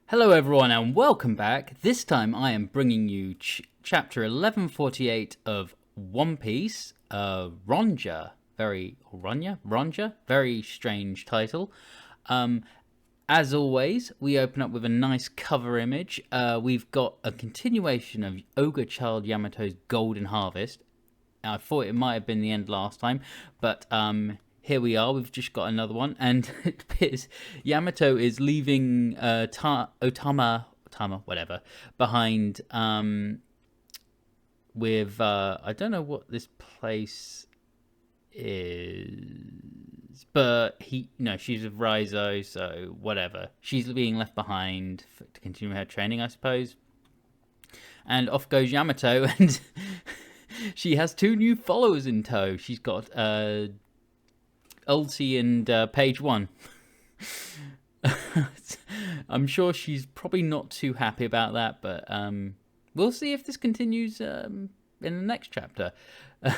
Hello everyone and welcome back. This time I am bringing you chapter 1148 of One Piece, Ronja. Ronja? Very strange title. As always, we open up with a nice cover image. We've got a continuation of Ogre Child Yamato's Golden Harvest. I thought it might have been the end last time, but here we are. We've just got another one, and it appears Yamato is leaving Otama, whatever, behind. With I don't know what this place is, but she's with Raizo, so whatever. She's being left behind to continue her training, I suppose. And off goes Yamato, and she has two new followers in tow. She's got Ulti and Page 1. I'm sure she's probably not too happy about that, but we'll see if this continues in the next chapter.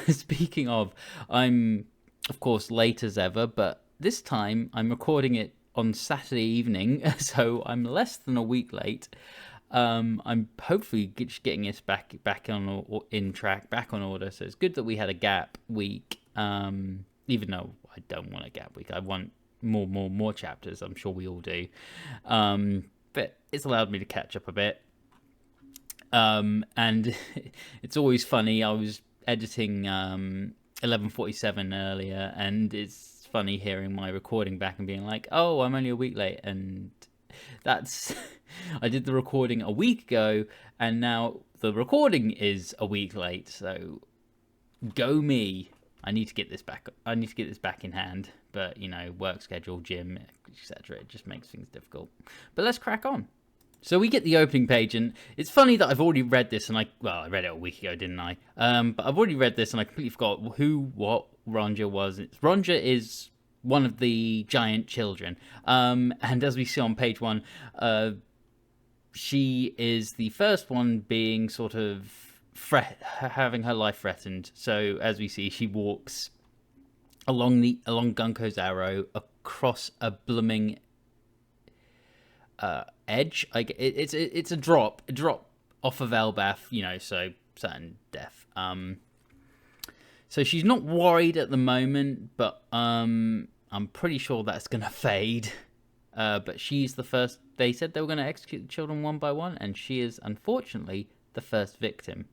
Speaking of, I'm, of course, late as ever, but this time I'm recording it on Saturday evening, so I'm less than a week late. I'm hopefully just getting us back on order. So it's good that we had a gap week. Even though I don't want a gap week, I want more chapters. I'm sure we all do. But it's allowed me to catch up a bit. And it's always funny. I was editing 1147 earlier, and it's funny hearing my recording back and being like, "Oh, I'm only a week late," and that's I did the recording a week ago, and now the recording is a week late. So go me. I need to get this back in hand, but work schedule, gym, etc. It just makes things difficult. But let's crack on. So we get the opening page, and it's funny that I've already read this, and I read it a week ago, didn't I? But I've already read this, and I completely forgot what Ronja was. Ronja is one of the giant children, and as we see on page 1, she is the first one being sort of having her life threatened. So as we see, she walks along Gunko's arrow across a blooming edge. Like it's a drop off of Elbaf, so certain death. So she's not worried at the moment, but I'm pretty sure that's gonna fade. But she's the first. They said they were going to execute the children one by one, and she is unfortunately the first victim.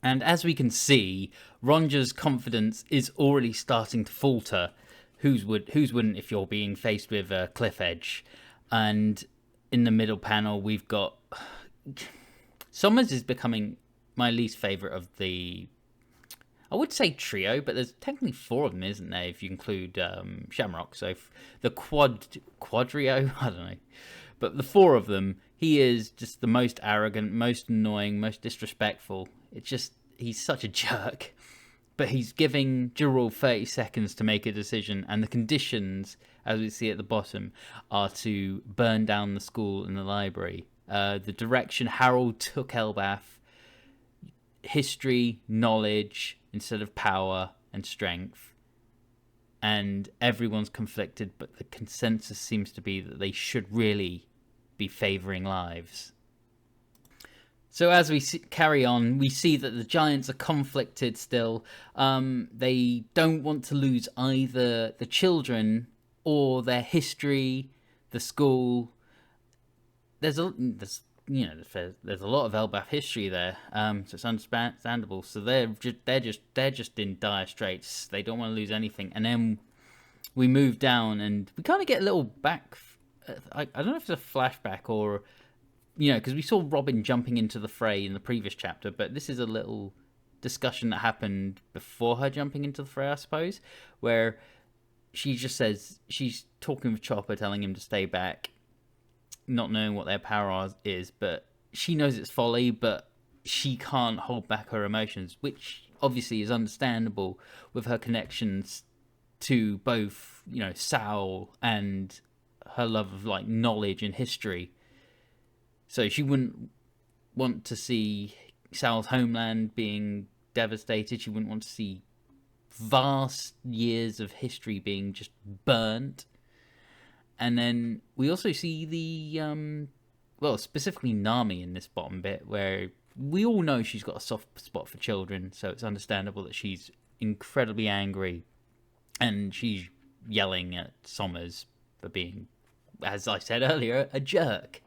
And as we can see, Ronja's confidence is already starting to falter. Whose wouldn't if you're being faced with a cliff edge? And in the middle panel, we've got Summers is becoming my least favorite of the, I would say trio, but there's technically 4 of them, isn't there? If you include Shamrock, so the quadrio, I don't know, but the 4 of them, he is just the most arrogant, most annoying, most disrespectful. It's just, he's such a jerk. But he's giving Jirul 30 seconds to make a decision, and the conditions, as we see at the bottom, are to burn down the school and the library. The direction Harold took Elbaf: history, knowledge, instead of power and strength. And everyone's conflicted, but the consensus seems to be that they should really be favouring lives. So as we carry on, we see that the Giants are conflicted still. They don't want to lose either the children or their history, the school. There's a lot of Elbaf history there, so it's understandable. So they're just in dire straits. They don't want to lose anything. And then we move down, and we kind of get a little back. I don't know if it's a flashback or, because we saw Robin jumping into the fray in the previous chapter, but this is a little discussion that happened before her jumping into the fray, I suppose, where she just says she's talking with Chopper, telling him to stay back, not knowing what their power is, but she knows it's folly, but she can't hold back her emotions, which obviously is understandable with her connections to both, Sal and her love of knowledge and history. So she wouldn't want to see Sal's homeland being devastated. She wouldn't want to see vast years of history being just burnt. And then we also see the well, specifically Nami in this bottom bit, where we all know she's got a soft spot for children, so it's understandable that she's incredibly angry, and she's yelling at Sommers for being, as I said earlier, a jerk.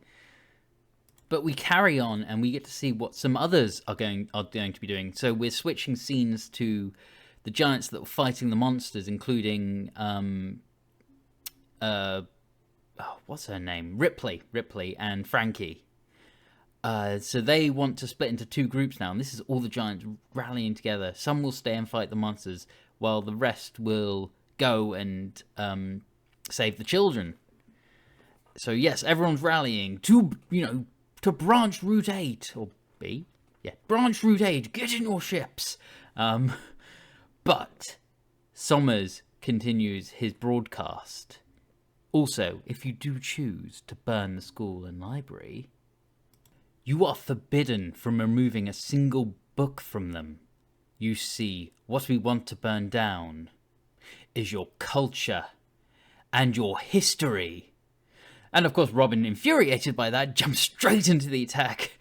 But we carry on, and we get to see what some others are going to be doing. So we're switching scenes to the giants that were fighting the monsters, including what's her name? Ripley and Frankie. So they want to split into two groups now, and this is all the giants rallying together. Some will stay and fight the monsters, while the rest will go and save the children. So yes, everyone's rallying to branch Route 8, or B, yeah, branch Route 8, get in your ships. But Sommers continues his broadcast. Also, if you do choose to burn the school and library, you are forbidden from removing a single book from them. You see, what we want to burn down is your culture and your history. And of course, Robin, infuriated by that, jumps straight into the attack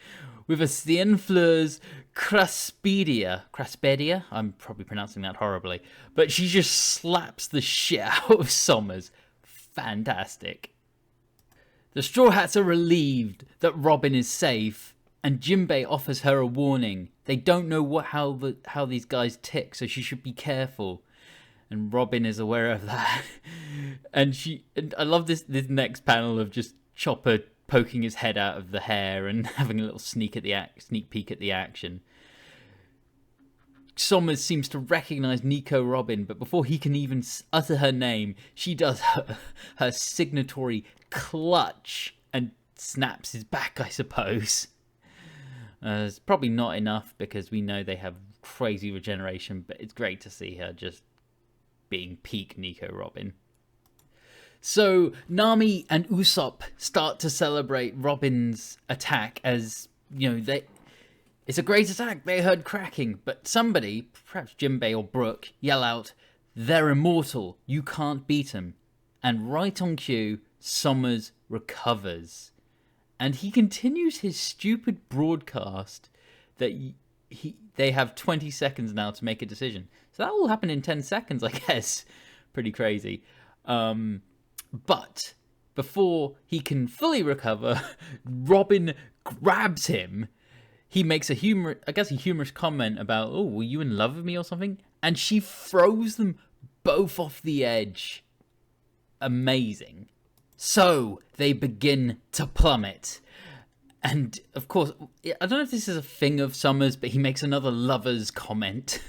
with a Cienfleur's Craspedia. I'm probably pronouncing that horribly. But she just slaps the shit out of Sommers. Fantastic. The Straw Hats are relieved that Robin is safe, and Jinbei offers her a warning. They don't know how these guys tick, so she should be careful. And Robin is aware of that. And I love this next panel of just Chopper poking his head out of the hair and having a little sneak peek at the action. Sommers seems to recognize Nico Robin, but before he can even utter her name, she does her signatory clutch and snaps his back, I suppose. It's probably not enough because we know they have crazy regeneration, but it's great to see her just being peak Nico Robin. So Nami and Usopp start to celebrate Robin's attack as, it's a great attack. They heard cracking, but somebody, perhaps Jinbei or Brook, yell out, "They're immortal. You can't beat them." And right on cue, Sommers recovers. And he continues his stupid broadcast that they have 20 seconds now to make a decision. So that all happened in 10 seconds, I guess. Pretty crazy. But before he can fully recover, Robin grabs him. He makes a humorous comment about, "Oh, were you in love with me or something?" And she throws them both off the edge. Amazing. So they begin to plummet. And of course, I don't know if this is a thing of Sommers, but he makes another lover's comment.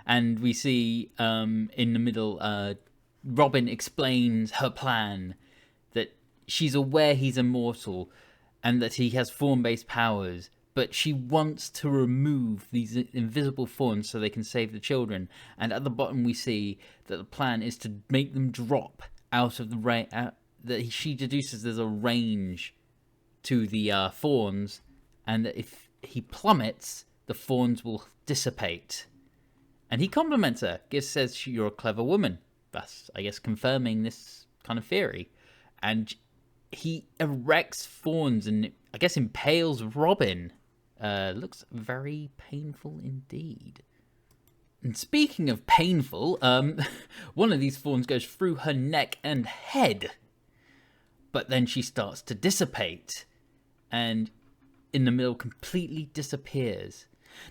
And we see in the middle, Robin explains her plan, that she's aware he's immortal and that he has form-based powers, but she wants to remove these invisible thorns so they can save the children. And at the bottom we see that the plan is to make them drop out of the rain, that she deduces there's a range to the thorns, and that if he plummets, the thorns will dissipate. And he compliments her, says, "You're a clever woman." Thus, I guess, confirming this kind of theory. And he erects thorns and, I guess, impales Robin. Looks very painful indeed. And speaking of painful, one of these thorns goes through her neck and head. But then she starts to dissipate, and in the middle completely disappears.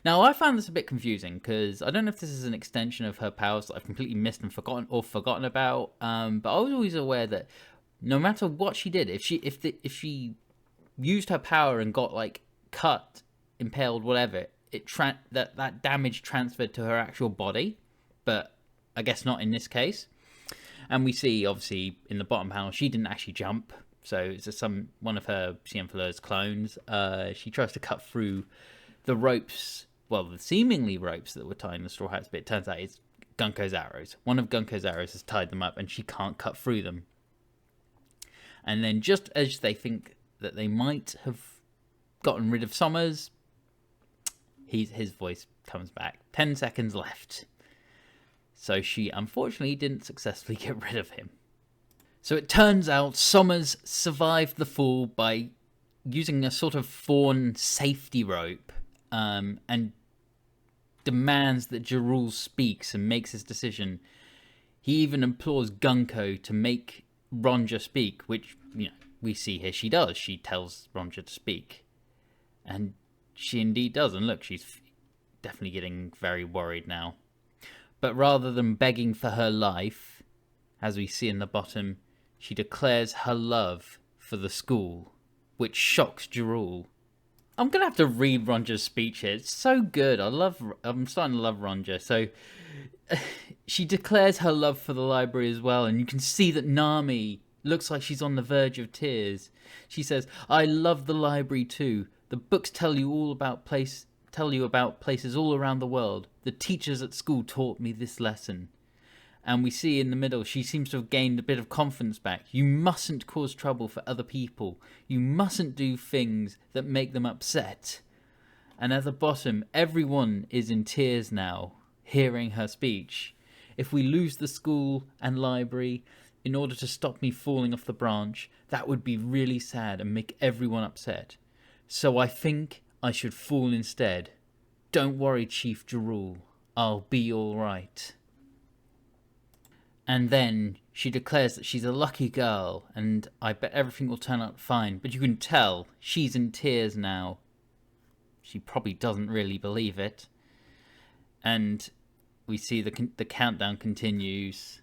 Now, I found this a bit confusing, because I don't know if this is an extension of her powers that I've completely missed and forgotten about, but I was always aware that no matter what she did, if she used her power and got, cut, impaled, whatever, that damage transferred to her actual body, but I guess not in this case. And we see, obviously, in the bottom panel, she didn't actually jump, so it's just one of her Cienfleur's clones. She tries to cut through the ropes, the seemingly ropes that were tying the Straw Hats, but it turns out it's Gunko's arrows. One of Gunko's arrows has tied them up, and she can't cut through them. And then just as they think that they might have gotten rid of Sommers, his voice comes back. 10 seconds left. So she unfortunately didn't successfully get rid of him. So it turns out Sommers survived the fall by using a sort of fawn safety rope, and demands that Jarul speaks and makes his decision. He even implores Gunko to make Ronja speak, which, we see here she does. She tells Ronja to speak. And she indeed does. And look, she's definitely getting very worried now. But rather than begging for her life, as we see in the bottom, she declares her love for the school, which shocks Jarul. I'm going to have to read Ronja's speech here. It's so good. I'm starting to love Ronja. So she declares her love for the library as well. And you can see that Nami looks like she's on the verge of tears. She says, "I love the library too. The books tell you about places all around the world. The teachers at school taught me this lesson." And we see in the middle, she seems to have gained a bit of confidence back. You mustn't cause trouble for other people. You mustn't do things that make them upset. And at the bottom, everyone is in tears now, hearing her speech. "If we lose the school and library in order to stop me falling off the branch, that would be really sad and make everyone upset. So I think I should fall instead. Don't worry, Chief Jarul. I'll be all right." And then she declares that she's a lucky girl, and I bet everything will turn out fine. But you can tell she's in tears now. She probably doesn't really believe it. And we see the countdown continues.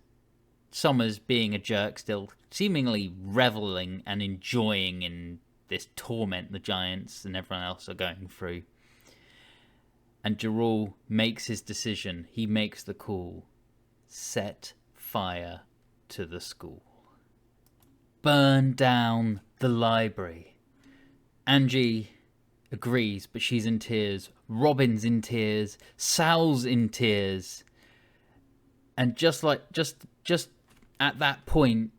Summer's being a jerk still, seemingly reveling and enjoying in this torment the giants and everyone else are going through. And Jarul makes his decision. He makes the call. Set fire to the school. Burn down the library. Angie agrees, but she's in tears. Robin's in tears. Sal's in tears. And just at that point,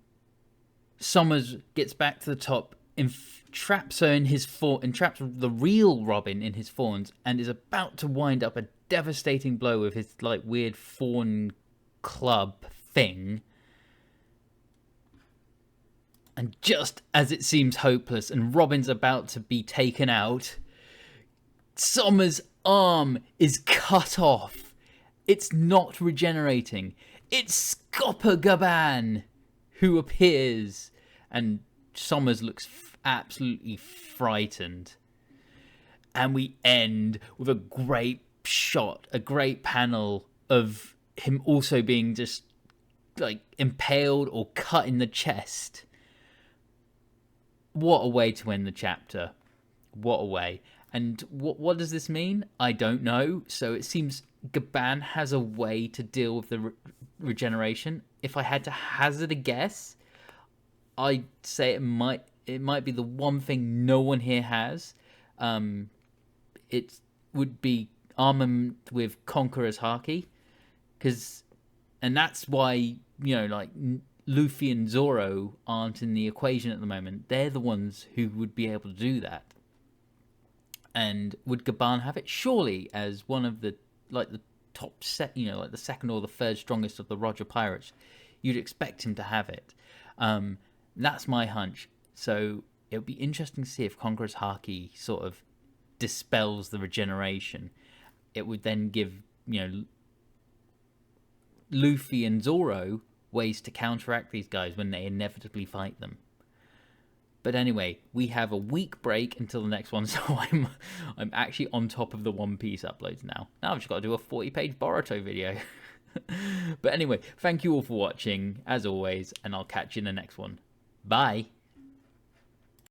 Summers gets back to the top, traps the real Robin in his thorns, and is about to wind up a devastating blow with his weird thorn club thing. And just as it seems hopeless and Robin's about to be taken out, Summers' arm is cut off. It's not regenerating. It's Scopper Gaban who appears, and Summers looks absolutely frightened. And we end with a great shot, a great panel of him also being just impaled or cut in the chest. What a way to end the chapter. What a way. And what does this mean? I don't know. So it seems Gaban has a way to deal with the regeneration. If I had to hazard a guess, I'd say it might be the one thing no one here has. It would be armament with Conqueror's Haki. And that's why, Luffy and Zoro aren't in the equation at the moment. They're the ones who would be able to do that. And would Gaban have it? Surely, as one of the top set, the second or the third strongest of the Roger Pirates, you'd expect him to have it. That's my hunch. So it would be interesting to see if Conqueror's Haki sort of dispels the regeneration. It would then give, Luffy and Zoro ways to counteract these guys when they inevitably fight them. But anyway, we have a week break until the next one, so I'm actually on top of the One Piece uploads now. Now I've just got to do a 40-page Boruto video. But anyway, thank you all for watching, as always, and I'll catch you in the next one. Bye!